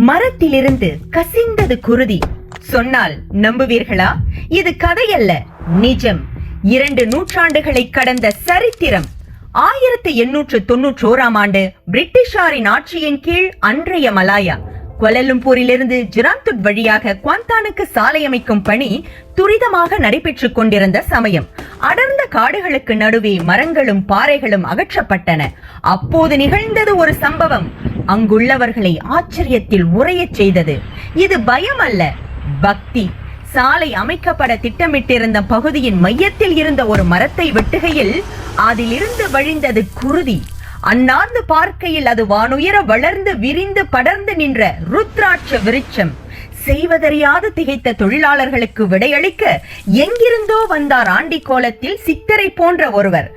மரத்திலிருந்து கசிந்தது குருதி. சொன்னால் நம்புவீர்களா? இது கதையல்ல, நிஜம். 2 நூற்றாண்டுகளை கடந்த சரித்திரம். 1891 பிரிட்டிஷாரின் ஆட்சியின் கீழ் அன்றைய மலாயா கோலாலம்பூரிலிருந்து ஜிராந்துட் வழியாக குவாந்தானுக்கு சாலை அமைக்கும் பணி துரிதமாக நடைபெற்றுக் கொண்டிருந்த சமயம் அடர்ந்த காடுகளுக்கு நடுவே மரங்களும் பாறைகளும் அகற்றப்பட்டன. அப்போது நிகழ்ந்தது ஒரு சம்பவம் அங்குள்ளவர்களை ஆச்சரியத்தில் உறையச் செய்தது. இது பயம் அல்ல, பக்தி. சாலை அமைக்கப்பட திட்டமிட்டிருந்த பகுதியின் மையத்தில் இருந்த ஒரு மரத்தை வெட்டுகையில் அதிலிருந்து வழிந்தது குருதி. அண்ணாந்து பார்க்கையில் அது வானுயர வளர்ந்து விரிந்து படர்ந்து நின்ற ருத்ராட்ச விருட்சம். செய்வதறியாது திகைத்த தொழிலாளர்களுக்கு விடையளிக்க எங்கிருந்தோ வந்தார் ஆண்டி கோலத்தில் சித்தரை போன்ற ஒருவர்.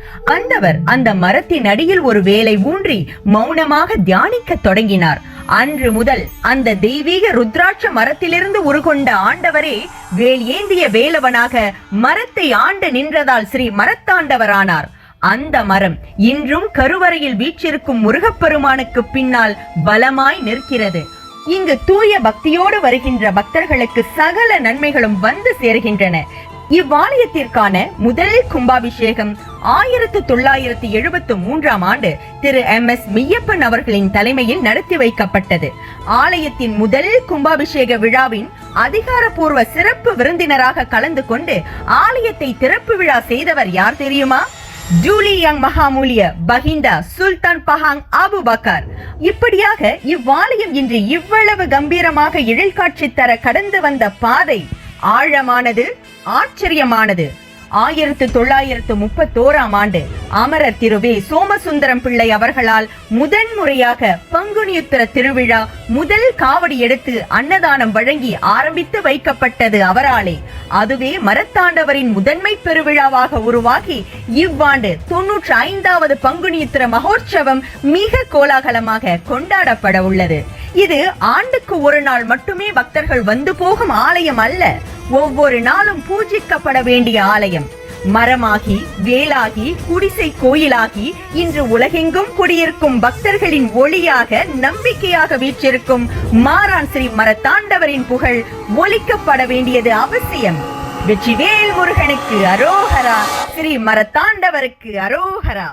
அந்த மரத்தின் அடியில் ஒரு வேலை ஊன்றி மௌனமாக தியானிக்க தொடங்கினார். அன்று முதல் அந்த தெய்வீக ருத்ராட்ச மரத்திலிருந்து உருகொண்ட ஆண்டவரே வேல் ஏந்திய வேலவனாக மரத்தை ஆண்டு நின்றதால் ஸ்ரீ மரத்தாண்டவரானார். அந்த மரம் இன்றும் கருவறையில் வீற்றிருக்கும் முருகப்பெருமானுக்கு பின்னால் பலமாய் நிற்கிறது. இங்கு தூய பக்தியோடு வருகின்ற பக்தர்களுக்கு சகல நன்மைகளும் வந்து சேர்கின்றன. இவ்வாலயத்திற்கான முதல் கும்பாபிஷேகம் 1973 திரு MS மெய்யப்பன் அவர்களின் தலைமையில் நடத்தி வைக்கப்பட்டது. ஆலயத்தின் முதல் கும்பாபிஷேக விழாவின் அதிகாரப்பூர்வ சிறப்பு விருந்தினராக கலந்து கொண்டு ஆலயத்தை திறப்பு விழா செய்தவர் யார் தெரியுமா? ஜூலி யங் மகாமூலிய பஹிண்டா சுல்தான் பஹாங் அபு பக்கர். இப்படியாக இவ்வாலயம் இன்று இவ்வளவு கம்பீரமாக எழில் காட்சி தர கடந்து வந்த பாதை ஆழமானது, ஆச்சரியமானது. 1931 அமரர் திருவே சோமசுந்தரம் பிள்ளை அவர்களால் முதன்முறையாக பங்குனியுத்திர திருவிழா முதல் காவடி எடுத்து அன்னதானம் வழங்கி ஆரம்பித்து வைக்கப்பட்டது அவராலே. அதுவே மரத்தாண்டவரின் முதன்மை பெருவிழாவாக உருவாகி இவ்வாண்டு 95வது பங்குனியுத்திர மகோற்சவம் மிக கோலாகலமாக கொண்டாடப்பட உள்ளது. இது ஆண்டுக்கு ஒரு நாள் மட்டுமே பக்தர்கள் வந்து போகும் ஆலயம் அல்ல, ஒவ்வொரு நாளும் பூஜிக்கப்பட வேண்டிய ஆலயம். மரமாகி, வேலாகி, குடிசை கோயிலாகி இன்று உலகெங்கும் குடியிருக்கும் பக்தர்களின் ஒளியாக, நம்பிக்கையாக வீற்றிருக்கும் மாரான் ஸ்ரீ மரத்தாண்டவரின் புகழ் ஒலிக்கப்பட வேண்டியது அவசியம். வெற்றிவேல் முருகனுக்கு அரோகரா, ஸ்ரீ மரத்தாண்டவருக்கு அரோகரா.